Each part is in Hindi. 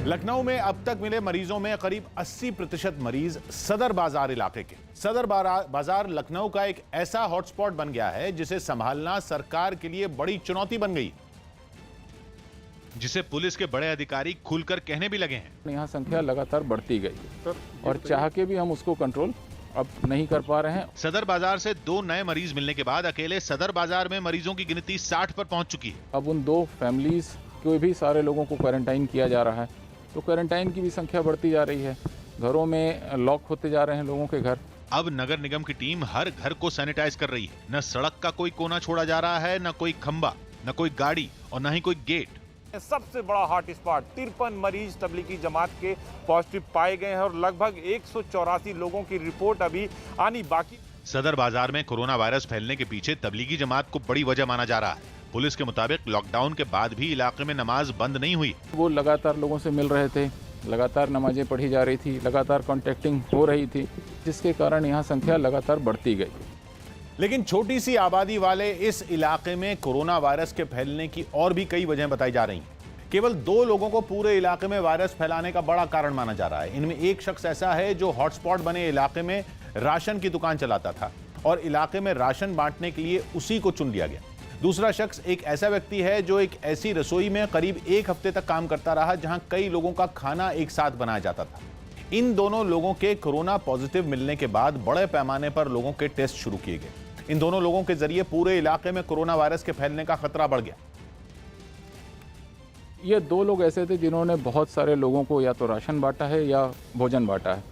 लखनऊ में अब तक मिले मरीजों में करीब 80% मरीज सदर बाजार इलाके के। सदर बाजार लखनऊ का एक ऐसा हॉटस्पॉट बन गया है जिसे संभालना सरकार के लिए बड़ी चुनौती बन गई, जिसे पुलिस के बड़े अधिकारी खुलकर कहने भी लगे हैं। यहाँ संख्या लगातार बढ़ती गई और चाह के भी हम उसको कंट्रोल अब नहीं कर पा रहे हैं। सदर बाजार से 2 नए मरीज मिलने के बाद अकेले सदर बाजार में मरीजों की गिनती 60 पर पहुंच चुकी है। अब उन 2 फैमिलीज को भी सारे लोगों को क्वारंटाइन किया जा रहा है, तो क्वारंटाइन की भी संख्या बढ़ती जा रही है। घरों में लॉक होते जा रहे हैं लोगों के घर। अब नगर निगम की टीम हर घर को सैनिटाइज कर रही है। न सड़क का कोई कोना छोड़ा जा रहा है, न कोई खंबा, न कोई गाड़ी और न ही कोई गेट। सबसे बड़ा हॉट स्पॉट 53 मरीज तबलीगी जमात के पॉजिटिव पाए गए हैं और लगभग 184 लोगों की रिपोर्ट अभी आनी बाकी। सदर बाजार में कोरोना वायरस फैलने के पीछे तबलीगी जमात को बड़ी वजह माना जा रहा है। पुलिस के मुताबिक लॉकडाउन के बाद भी इलाके में नमाज बंद नहीं हुई। वो लगातार लोगों से मिल रहे थे, लगातार नमाजें पढ़ी जा रही थी, लगातार कॉन्टेक्टिंग हो रही थी, जिसके कारण यहाँ संख्या लगातार बढ़ती गई। लेकिन छोटी सी आबादी वाले इस इलाके में कोरोना वायरस के फैलने की और भी कई वजहें बताई जा रही हैं। केवल 2 लोगों को पूरे इलाके में वायरस फैलाने का बड़ा कारण माना जा रहा है। इनमें एक शख्स ऐसा है जो हॉटस्पॉट बने इलाके में राशन की दुकान चलाता था और इलाके में राशन बांटने के लिए उसी को चुन लिया गया। दूसरा शख्स एक ऐसा व्यक्ति है जो एक ऐसी रसोई में करीब 1 हफ्ते तक काम करता रहा जहां कई लोगों का खाना एक साथ बनाया जाता था। इन दोनों लोगों के कोरोना पॉजिटिव मिलने के बाद बड़े पैमाने पर लोगों के टेस्ट शुरू किए गए। इन दोनों लोगों के जरिए पूरे इलाके में कोरोना वायरस के फैलने का खतरा बढ़ गया। ये 2 लोग ऐसे थे जिन्होंने बहुत सारे लोगों को या तो राशन बांटा है या भोजन बांटा है।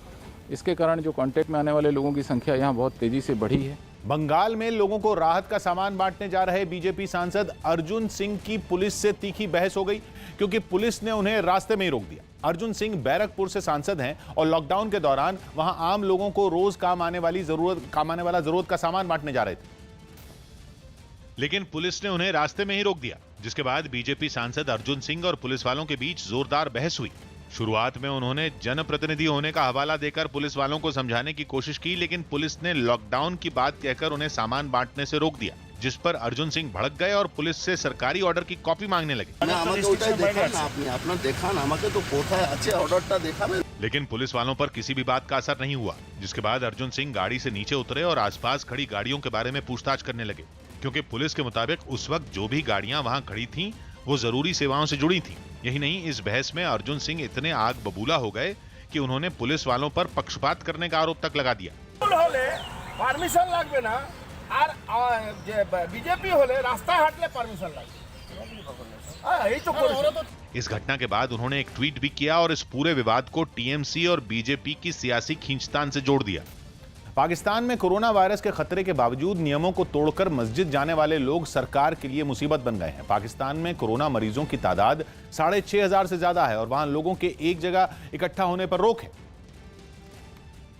इसके कारण जो कांटेक्ट में आने वाले लोगों की संख्या यहाँ बहुत तेजी से बढ़ी है। बंगाल में लोगों को राहत का सामान बांटने जा रहे बीजेपी सांसद अर्जुन सिंह की पुलिस से तीखी बहस हो गई, क्योंकि पुलिस ने उन्हें रास्ते में ही रोक दिया। अर्जुन सिंह बैरकपुर से सांसद हैं और लॉकडाउन के दौरान वहां आम लोगों को रोज काम आने वाला जरूरत का सामान बांटने जा रहे थे, लेकिन पुलिस ने उन्हें रास्ते में ही रोक दिया, जिसके बाद बीजेपी सांसद अर्जुन सिंह और पुलिस वालों के बीच जोरदार बहस हुई। शुरुआत में उन्होंने जनप्रतिनिधि होने का हवाला देकर पुलिस वालों को समझाने की कोशिश की, लेकिन पुलिस ने लॉकडाउन की बात कहकर उन्हें सामान बांटने से रोक दिया, जिस पर अर्जुन सिंह भड़क गए और पुलिस से सरकारी ऑर्डर की कॉपी मांगने लगे। लेकिन पुलिस वालों पर किसी भी बात का असर नहीं हुआ, जिसके बाद अर्जुन सिंह गाड़ी से नीचे उतरे और आसपास खड़ी गाड़ियों के बारे में पूछताछ करने लगे, क्योंकि पुलिस के मुताबिक उस वक्त जो भी गाड़ियां वहां खड़ी थीं वो जरूरी सेवाओं से जुड़ी थीं। यही नहीं, इस बहस में अर्जुन सिंह इतने आग बबूला हो गए कि उन्होंने पुलिस वालों पर पक्षपात करने का आरोप तक लगा दिया। परमिशन लागबे ना और बीजेपी होले रास्ता हाटले परमिशन लागबे। इस घटना के बाद उन्होंने एक ट्वीट भी किया और इस पूरे विवाद को टीएमसी और बीजेपी की सियासी खींचतान से जोड़ दिया। पाकिस्तान में कोरोना वायरस के खतरे के बावजूद नियमों को तोड़कर मस्जिद जाने वाले लोग सरकार के लिए मुसीबत बन गए हैं। पाकिस्तान में कोरोना मरीजों की तादाद 6,500 से ज्यादा है और वहां लोगों के एक जगह इकट्ठा होने पर रोक है,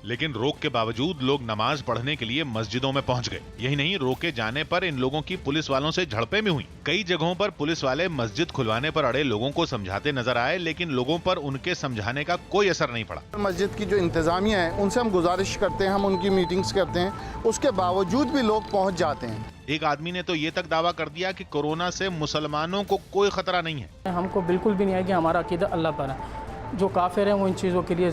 लेकिन रोक के बावजूद लोग नमाज पढ़ने के लिए मस्जिदों में पहुंच गए। यही नहीं, रोके जाने पर इन लोगों की पुलिस वालों से झड़पें भी हुई। कई जगहों पर पुलिस वाले मस्जिद खुलवाने पर अड़े लोगों को समझाते नजर आए, लेकिन लोगों पर उनके समझाने का कोई असर नहीं पड़ा। मस्जिद की जो इंतजामिया है उनसे हम गुजारिश करते हैं, हम उनकी मीटिंग्स करते हैं, उसके बावजूद भी लोग पहुँच जाते हैं। एक आदमी ने तो ये तक दावा कर दिया कि कोरोना से मुसलमानों को कोई खतरा नहीं है। हमको बिल्कुल भी नहीं है कि हमारा अकीदा अल्लाह पर है। जो काफिर हैं वो इन चीज़ों के लिए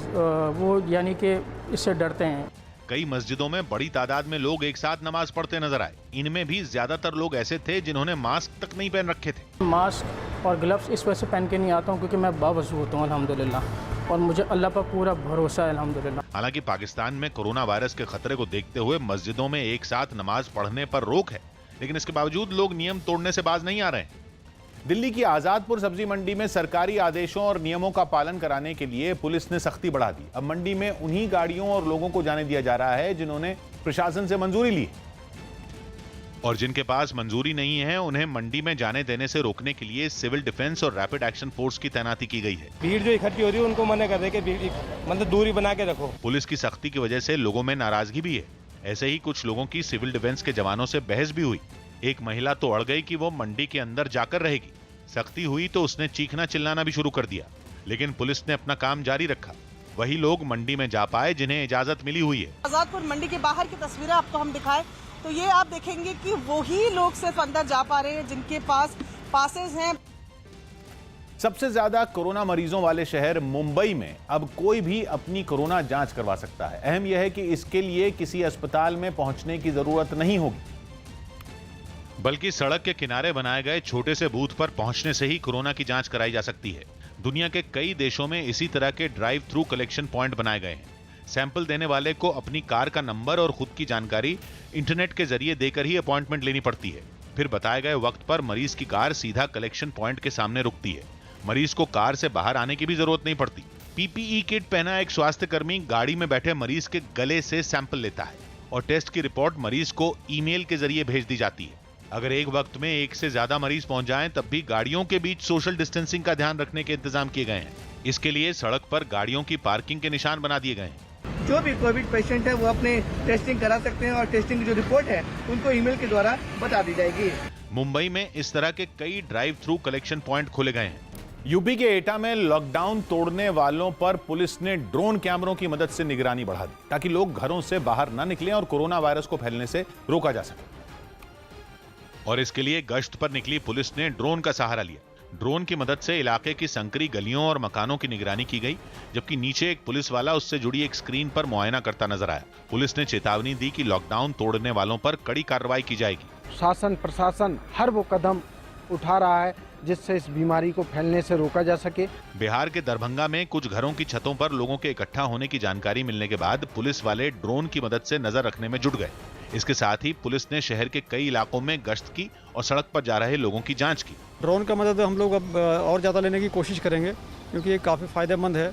वो यानी कि इससे डरते हैं। कई मस्जिदों में बड़ी तादाद में लोग एक साथ नमाज पढ़ते नजर आए। इनमें भी ज्यादातर लोग ऐसे थे जिन्होंने मास्क तक नहीं पहन रखे थे। मास्क और ग्लव्स इस वजह से पहन के नहीं आता हूँ क्योंकि मैं बावजूद होता हूँ अल्हम्दुलिल्लाह, और मुझे अल्लाह पर पूरा भरोसा है अल्हम्दुलिल्लाह। हालांकि पाकिस्तान में कोरोना वायरस के खतरे को देखते हुए मस्जिदों में एक साथ नमाज पढ़ने पर रोक है, लेकिन इसके बावजूद लोग नियम तोड़ने से बाज नहीं आ रहे हैं। दिल्ली की आजादपुर सब्जी मंडी में सरकारी आदेशों और नियमों का पालन कराने के लिए पुलिस ने सख्ती बढ़ा दी। अब मंडी में उन्हीं गाड़ियों और लोगों को जाने दिया जा रहा है जिन्होंने प्रशासन से मंजूरी ली, और जिनके पास मंजूरी नहीं है उन्हें मंडी में जाने देने से रोकने के लिए सिविल डिफेंस और रैपिड एक्शन फोर्स की तैनाती की गई है। भीड़ जो इकट्ठी हो रही है उनको मना कर दे कि मतलब दूरी बना के रखो। पुलिस की सख्ती की वजह से लोगों में नाराजगी भी है। ऐसे ही कुछ लोगों की सिविल डिफेंस के जवानों से बहस भी हुई। एक महिला तो अड़ गई कि वो मंडी के अंदर जाकर रहेगी। सख्ती हुई तो उसने चीखना चिल्लाना भी शुरू कर दिया, लेकिन पुलिस ने अपना काम जारी रखा। वही लोग मंडी में जा पाए जिन्हें इजाजत मिली हुई है। आजादपुर मंडी के बाहर की तस्वीरें आपको हम दिखाएं तो ये आप देखेंगे कि वही लोग सिर्फ अंदर जा पा रहे हैं जिनके पास पासेस हैं। सबसे ज्यादा कोरोना मरीजों वाले शहर मुंबई में अब कोई भी अपनी कोरोना जांच करवा सकता है। अहम यह है कि इसके लिए किसी अस्पताल में पहुंचने की जरूरत नहीं होगी, बल्कि सड़क के किनारे बनाए गए छोटे से बूथ पर पहुंचने से ही कोरोना की जांच कराई जा सकती है। दुनिया के कई देशों में इसी तरह के ड्राइव थ्रू कलेक्शन पॉइंट बनाए गए हैं। सैंपल देने वाले को अपनी कार का नंबर और खुद की जानकारी इंटरनेट के जरिए देकर ही अपॉइंटमेंट लेनी पड़ती है। फिर बताए गए वक्त पर मरीज की कार सीधा कलेक्शन पॉइंट के सामने रुकती है। मरीज को कार से बाहर आने की भी जरूरत नहीं पड़ती। पीपीई किट पहना एक स्वास्थ्य कर्मी गाड़ी में बैठे मरीज के गले से सैंपल लेता है और टेस्ट की रिपोर्ट मरीज को ईमेल के जरिए भेज दी जाती है। अगर एक वक्त में एक से ज्यादा मरीज पहुंच जाएं, तब भी गाड़ियों के बीच सोशल डिस्टेंसिंग का ध्यान रखने के इंतजाम किए गए हैं। इसके लिए सड़क पर गाड़ियों की पार्किंग के निशान बना दिए गए हैं। जो भी कोविड पेशेंट है वो अपने टेस्टिंग करा सकते हैं और टेस्टिंग की जो रिपोर्ट है उनको ईमेल के द्वारा बता दी जाएगी। मुंबई में इस तरह के कई ड्राइव थ्रू कलेक्शन पॉइंट खोले गए हैं। यूपी के एटा में लॉकडाउन तोड़ने वालों पर पुलिस ने ड्रोन कैमरों की मदद से निगरानी बढ़ा दी, ताकि लोग घरों से बाहर न निकलें और कोरोना वायरस को फैलने से रोका जा सके। और इसके लिए गश्त पर निकली पुलिस ने ड्रोन का सहारा लिया। ड्रोन की मदद से इलाके की संकरी गलियों और मकानों की निगरानी की गई, जबकि नीचे एक पुलिस वाला उससे जुड़ी एक स्क्रीन पर मुआयना करता नजर आया। पुलिस ने चेतावनी दी कि लॉकडाउन तोड़ने वालों पर कड़ी कार्रवाई की जाएगी। शासन प्रशासन हर वो कदम उठा रहा है जिससे इस बीमारी को फैलने से रोका जा सके। बिहार के दरभंगा में कुछ घरों की छतों पर लोगों के इकट्ठा होने की जानकारी मिलने के बाद पुलिस वाले ड्रोन की मदद से नजर रखने में जुट गए। इसके साथ ही पुलिस ने शहर के कई इलाकों में गश्त की और सड़क पर जा रहे लोगों की जांच की। ड्रोन का मदद हम लोग अब और ज़्यादा लेने की कोशिश करेंगे, क्योंकि ये काफ़ी फायदेमंद है।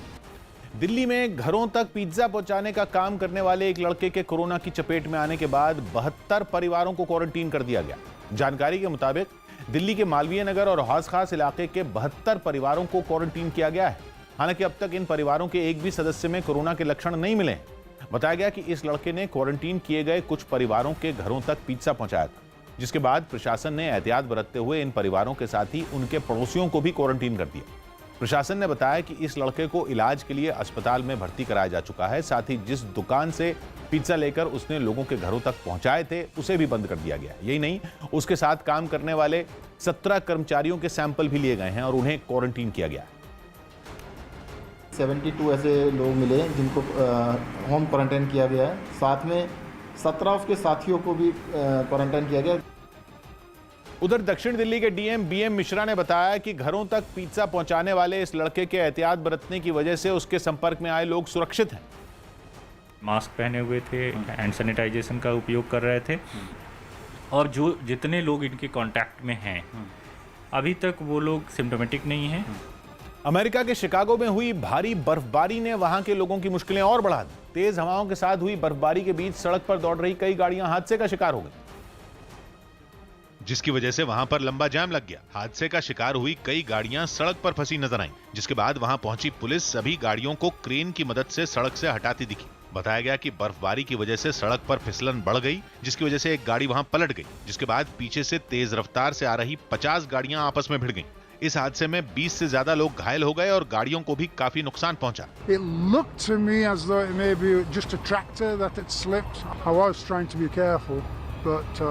दिल्ली में घरों तक पिज्जा पहुंचाने का काम करने वाले एक लड़के के कोरोना की चपेट में आने के बाद 72 परिवारों को क्वारंटीन कर दिया गया। जानकारी के मुताबिक दिल्ली के मालवीय नगर और हौस खास इलाके के 72 परिवारों को क्वारंटीन किया गया है। हालांकि अब तक इन परिवारों के एक भी सदस्य में कोरोना के लक्षण नहीं मिले हैं। बताया गया कि इस लड़के ने क्वारंटीन किए गए कुछ परिवारों के घरों तक पिज्जा पहुंचाया था, जिसके बाद प्रशासन ने एहतियात बरतते हुए इन परिवारों के साथ ही उनके पड़ोसियों को भी क्वारंटीन कर दिया। प्रशासन ने बताया कि इस लड़के को इलाज के लिए अस्पताल में भर्ती कराया जा चुका है। साथ ही जिस दुकान से पिज्जा लेकर उसने लोगों के घरों तक पहुंचाए थे, उसे भी बंद कर दिया गया। यही नहीं, उसके साथ काम करने वाले 17 कर्मचारियों के सैंपल भी लिए गए हैं और उन्हें क्वारंटीन किया गया है। 72 ऐसे लोग मिले जिनको होम क्वारंटाइन किया गया है। साथ में 17 उसके साथियों को भी क्वारंटाइन किया गया। उधर दक्षिण दिल्ली के डीएम बीएम मिश्रा ने बताया कि घरों तक पिज्जा पहुंचाने वाले इस लड़के के एहतियात बरतने की वजह से उसके संपर्क में आए लोग सुरक्षित हैं। मास्क पहने हुए थे, हैंड सैनिटाइजेशन का उपयोग कर रहे थे, और जो जितने लोग इनके कांटेक्ट में हैं अभी तक वो लोग सिम्टोमेटिक नहीं हैं। अमेरिका के शिकागो में हुई भारी बर्फबारी ने वहां के लोगों की मुश्किलें और बढ़ा दी। तेज हवाओं के साथ हुई बर्फबारी के बीच सड़क पर दौड़ रही कई गाड़ियां हादसे का शिकार हो गई, जिसकी वजह से वहां पर लंबा जाम लग गया। हादसे का शिकार हुई कई गाड़ियां सड़क पर फंसी नजर आईं, जिसके बाद वहां पहुंची पुलिस सभी गाड़ियों को क्रेन की मदद से सड़क से हटाती दिखी। बताया गया कि बर्फबारी की वजह से सड़क पर फिसलन बढ़ गई, जिसकी वजह से एक गाड़ी वहां पलट गई, जिसके बाद पीछे से तेज रफ्तार से आ रही 50 गाड़ियां आपस में भिड़ गईं। इस हादसे में 20 से ज्यादा लोग घायल हो गए और गाड़ियों को भी काफी नुकसान पहुंचा। It looked to me as though it may be just a tractor that had slipped. I was trying to be careful, but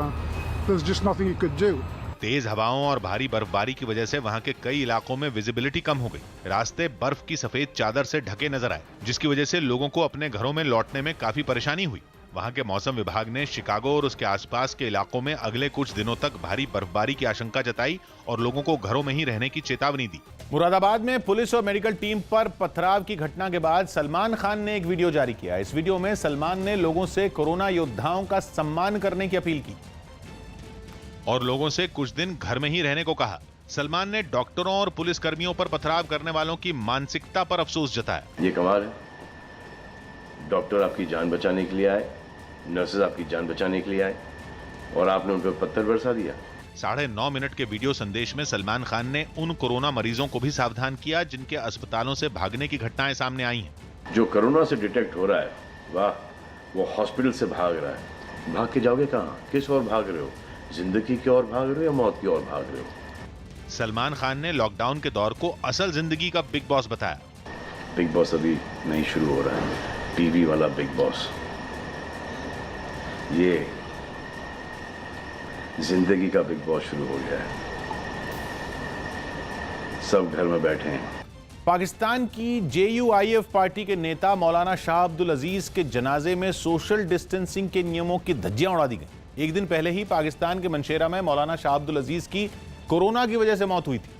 there's just nothing you could do. तेज हवाओं और भारी बर्फबारी की वजह से वहां के कई इलाकों में विजिबिलिटी कम हो गई। रास्ते बर्फ की सफेद चादर से ढके नजर आए, जिसकी वजह से लोगों को अपने घरों में लौटने में काफी परेशानी हुई। वहां के मौसम विभाग ने शिकागो और उसके आसपास के इलाकों में अगले कुछ दिनों तक भारी बर्फबारी की आशंका जताई और लोगों को घरों में ही रहने की चेतावनी दी। मुरादाबाद में पुलिस और मेडिकल टीम पर पथराव की घटना के बाद सलमान खान ने एक वीडियो जारी किया। इस वीडियो में सलमान ने लोगों से कोरोना योद्धाओं का सम्मान करने की अपील की और लोगों से कुछ दिन घर में ही रहने को कहा। सलमान ने डॉक्टरों और पुलिस कर्मियों पर पथराव करने वालों की मानसिकता पर अफसोस जताया। ये कमाल है, डॉक्टर आपकी जान बचाने के लिए आए, नर्सेज आपकी जान बचाने के लिए आए और आपने उन पर पत्थर बरसा दिया। 9.5 मिनट के वीडियो संदेश में सलमान खान ने उन कोरोना मरीजों को भी सावधान किया जिनके अस्पतालों से भागने की घटनाएं सामने आई हैं। जो कोरोना से डिटेक्ट हो रहा है, वाह, वो हॉस्पिटल से भाग रहा है। भाग के जाओगे कहाँ? किस ओर भाग रहे हो? जिंदगी की ओर भाग रहे हो या मौत की ओर भाग रहे हो? सलमान खान ने लॉकडाउन के दौर को असल जिंदगी का बिग बॉस बताया। बिग बॉस अभी नहीं शुरू हो रहा है, टीवी वाला बिग बॉस। ये जिंदगी का बिग बॉस शुरू हो गया है। सब घर में बैठे हैं। पाकिस्तान की JUIF पार्टी के नेता मौलाना शाह अब्दुल अजीज के जनाजे में सोशल डिस्टेंसिंग के नियमों की धज्जियां उड़ा दी गई। एक दिन पहले ही पाकिस्तान के मनशेरा में मौलाना शाह अब्दुल अजीज की कोरोना की वजह से मौत हुई थी।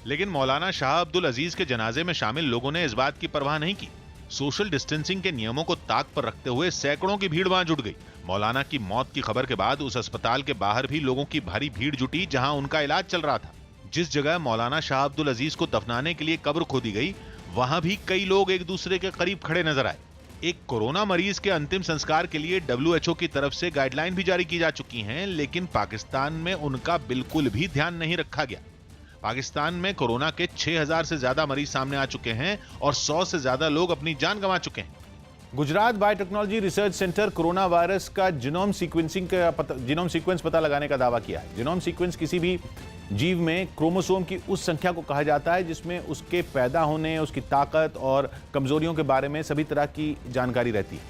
लेकिन मौलाना शाह अब्दुल अजीज के जनाजे में शामिल लोगों ने इस बात की परवाह नहीं की। सोशल डिस्टेंसिंग के नियमों को ताक पर रखते हुए सैकड़ों की भीड़ वहां जुट गई। मौलाना की मौत की खबर के बाद उस अस्पताल के बाहर भी लोगों की भारी भीड़ जुटी जहां उनका इलाज चल रहा था। जिस जगह मौलाना शाह अब्दुल अजीज को दफनाने के लिए कब्र खोदी गई, वहां भी कई लोग एक दूसरे के करीब खड़े नजर आए। एक कोरोना मरीज के अंतिम संस्कार के लिए WHO की तरफ से गाइडलाइन भी जारी की जा चुकी हैं, लेकिन पाकिस्तान में उनका बिल्कुल भी ध्यान नहीं रखा गया। पाकिस्तान में कोरोना के 6000 से ज्यादा मरीज सामने आ चुके हैं और 100 से ज्यादा लोग अपनी जान गंवा चुके हैं। Gujarat biotechnology research centre corona virus का जीनोम सीक्वेंस पता लगाने का दावा किया है। जीनोम सीक्वेंस किसी भी जीव में क्रोमोसोम की उस संख्या को कहा जाता है जिसमें उसके पैदा होने, उसकी ताकत और कमजोरियों के बारे में सभी तरह की जानकारी रहती है।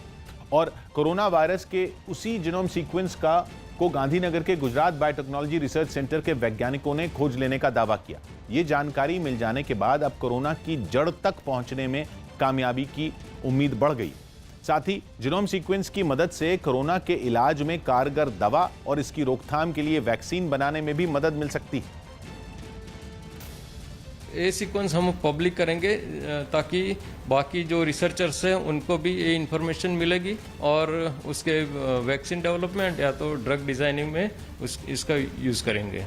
और कोरोना वायरस के उसी जीनोम सीक्वेंस को गांधीनगर के गुजरात बायोटेक्नोलॉजी रिसर्च सेंटर के वैज्ञानिकों ने खोज लेने का दावा किया। ये जानकारी मिल जाने के बाद अब कोरोना की जड़ तक पहुंचने में कामयाबी की उम्मीद बढ़ गई। साथ ही जीनोम सीक्वेंस की मदद से कोरोना के इलाज में कारगर दवा और इसकी रोकथाम के लिए वैक्सीन बनाने में भी मदद मिल सकती है। ये सीक्वेंस हम पब्लिक करेंगे ताकि बाकी जो रिसर्चर्स हैं उनको भी ये इन्फॉर्मेशन मिलेगी और उसके वैक्सीन डेवलपमेंट या तो ड्रग डिजाइनिंग में इसका यूज़ करेंगे।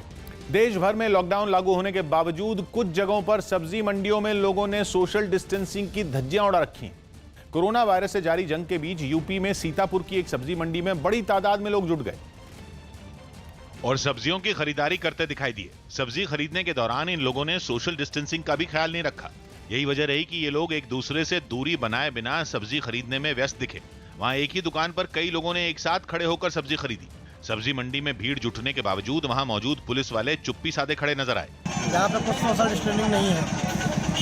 देश भर में लॉकडाउन लागू होने के बावजूद कुछ जगहों पर सब्जी मंडियों में लोगों ने सोशल डिस्टेंसिंग की धज्जियां उड़ा रखी। कोरोना वायरस से जारी जंग के बीच यूपी में सीतापुर की एक सब्जी मंडी में बड़ी तादाद में लोग जुट गए और सब्जियों की खरीदारी करते दिखाई दिए। सब्जी खरीदने के दौरान इन लोगों ने सोशल डिस्टेंसिंग का भी ख्याल नहीं रखा। यही वजह रही कि ये लोग एक दूसरे से दूरी बनाए बिना सब्जी खरीदने में व्यस्त दिखे। वहां एक ही दुकान पर कई लोगों ने एक साथ खड़े होकर सब्जी खरीदी। सब्जी मंडी में भीड़ जुटने के बावजूद वहां मौजूद पुलिस वाले चुप्पी साधे खड़े नजर आए। यहाँ पे कुछ सोशल डिस्टेंसिंग नहीं है।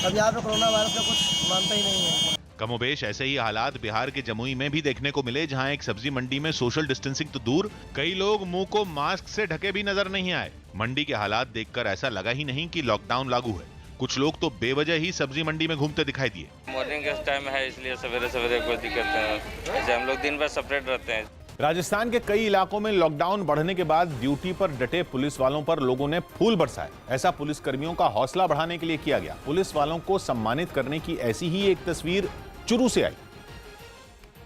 अब यहाँ पे कोरोना वायरस का कुछ मानता ही नहीं है। कमोबेश ऐसे ही हालात बिहार के जमुई में भी देखने को मिले, जहां एक सब्जी मंडी में सोशल डिस्टेंसिंग तो दूर, कई लोग मुंह को मास्क से ढके भी नजर नहीं आए। मंडी के हालात देखकर ऐसा लगा ही नहीं कि लॉकडाउन लागू है। कुछ लोग तो बेवजह ही सब्जी मंडी में घूमते दिखाई दिए। मॉर्निंग का टाइम है इसलिए सवेरे सवेरे कोई दिक्कत नहीं है। हम लोग दिन भर सेपरेट रहते हैं। राजस्थान के कई इलाकों में लॉकडाउन बढ़ने के बाद ड्यूटी पर डटे पुलिस वालों पर लोगों ने फूल बरसाए। ऐसा पुलिस कर्मियों का हौसला बढ़ाने के लिए किया गया। पुलिस वालों को सम्मानित करने की ऐसी ही एक तस्वीर चुरू से आई,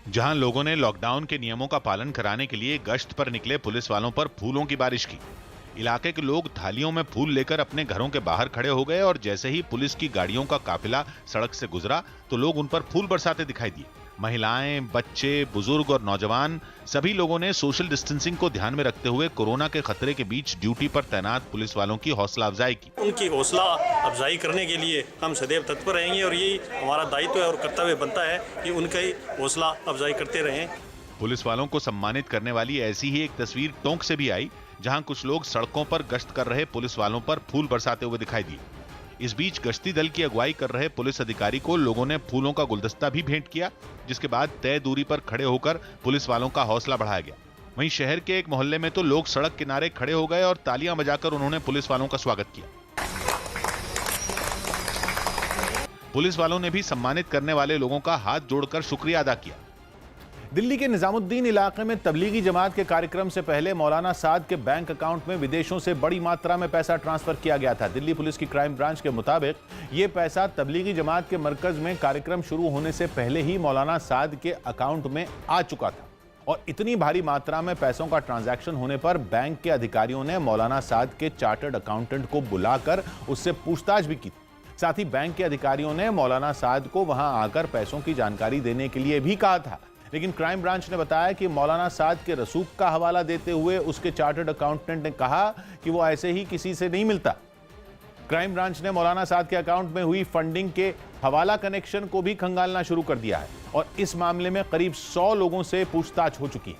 जहां लोगों ने लॉकडाउन के नियमों का पालन कराने के लिए गश्त पर निकले पुलिस वालों पर फूलों की बारिश की। इलाके के लोग थालियों में फूल लेकर अपने घरों के बाहर खड़े हो गए और जैसे ही पुलिस की गाड़ियों का काफिला सड़क से गुजरा तो लोग उन पर फूल बरसाते दिखाई दिए। महिलाएं, बच्चे, बुजुर्ग और नौजवान सभी लोगों ने सोशल डिस्टेंसिंग को ध्यान में रखते हुए कोरोना के खतरे के बीच ड्यूटी पर तैनात पुलिस वालों की हौसला अफजाई की। उनकी हौसला अफजाई करने के लिए हम सदैव तत्पर रहेंगे और यही हमारा दायित्व और कर्तव्य बनता है कि उनकी हौसला अफजाई करते रहें। पुलिस वालों को सम्मानित करने वाली ऐसी ही एक तस्वीर टोंक से भी आई, जहां कुछ लोग सड़कों पर गश्त कर रहे पुलिस वालों पर फूल बरसाते हुए दिखाई दिए। इस बीच गश्ती दल की अगुवाई कर रहे पुलिस अधिकारी को लोगों ने फूलों का गुलदस्ता भी भेंट किया, जिसके बाद तय दूरी पर खड़े होकर पुलिस वालों का हौसला बढ़ाया गया। वहीं शहर के एक मोहल्ले में तो लोग सड़क किनारे खड़े हो गए और तालियां बजाकर उन्होंने पुलिस वालों का स्वागत किया। पुलिस वालों ने भी सम्मानित करने वाले लोगों का हाथ जोड़कर शुक्रिया अदा किया। दिल्ली के निजामुद्दीन इलाके में तबलीगी जमात के कार्यक्रम से पहले मौलाना साद के बैंक अकाउंट में विदेशों से बड़ी मात्रा में पैसा ट्रांसफर किया गया था। दिल्ली पुलिस की क्राइम ब्रांच के मुताबिक ये पैसा तबलीगी जमात के मरकज में कार्यक्रम शुरू होने से पहले ही मौलाना साद के अकाउंट में आ चुका था और इतनी भारी मात्रा में पैसों का ट्रांजैक्शन होने पर बैंक के अधिकारियों ने मौलाना साद के चार्टर्ड अकाउंटेंट को बुलाकर उससे पूछताछ भी की। साथ ही बैंक के अधिकारियों ने मौलाना साद को वहां आकर पैसों की जानकारी देने के लिए भी कहा था, लेकिन क्राइम ब्रांच ने बताया कि मौलाना साद के रसूख का हवाला देते हुए उसके चार्टर्ड अकाउंटेंट ने कहा कि वो ऐसे ही किसी से नहीं मिलता। क्राइम ब्रांच ने मौलाना साद के अकाउंट में हुई फंडिंग के हवाला कनेक्शन को भी खंगालना शुरू कर दिया है और इस मामले में करीब 100 लोगों से पूछताछ हो चुकी है।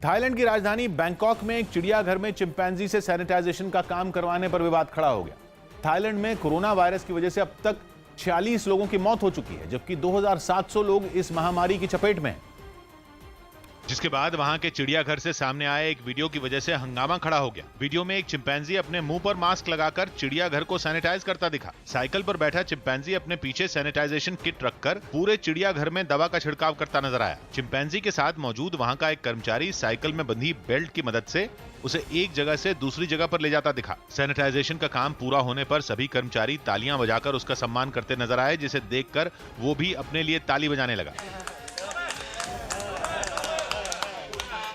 थाईलैंड की राजधानी बैंकॉक में एक चिड़ियाघर में चिंपैंजी से सैनिटाइजेशन का काम करवाने पर विवाद खड़ा हो गया। थाईलैंड में कोरोना वायरस की वजह से अब तक 46 लोगों की मौत हो चुकी है, जबकि 2700 लोग इस महामारी की चपेट में हैं। जिसके बाद वहां के चिड़ियाघर से सामने आए एक वीडियो की वजह से हंगामा खड़ा हो गया। वीडियो में एक चिंपैंजी अपने मुंह पर मास्क लगाकर चिड़ियाघर को सैनिटाइज करता दिखा। साइकिल पर बैठा चिंपैंजी अपने पीछे सैनिटाइजेशन किट रखकर पूरे चिड़ियाघर में दवा का छिड़काव करता नजर आया। चिंपैंजी के साथ मौजूद वहां का एक कर्मचारी साइकिल में बंधी बेल्ट की मदद से उसे एक जगह से दूसरी जगह पर ले जाता दिखा। सैनिटाइजेशन का काम पूरा होने पर सभी कर्मचारी तालियां बजाकर उसका सम्मान करते नजर आए, जिसे देखकर वो भी अपने लिए ताली बजाने लगा।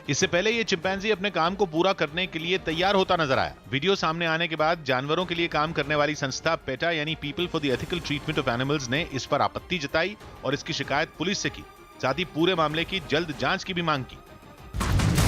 इससे पहले ये चिंपैंजी अपने काम को पूरा करने के लिए तैयार होता नजर आया। वीडियो सामने आने के बाद जानवरों के लिए काम करने वाली संस्था पेटा यानी people for the ethical treatment of animals ने इस पर आपत्ति जताई और इसकी शिकायत पुलिस से की। साथ ही पूरे मामले की जल्द जांच की भी मांग की।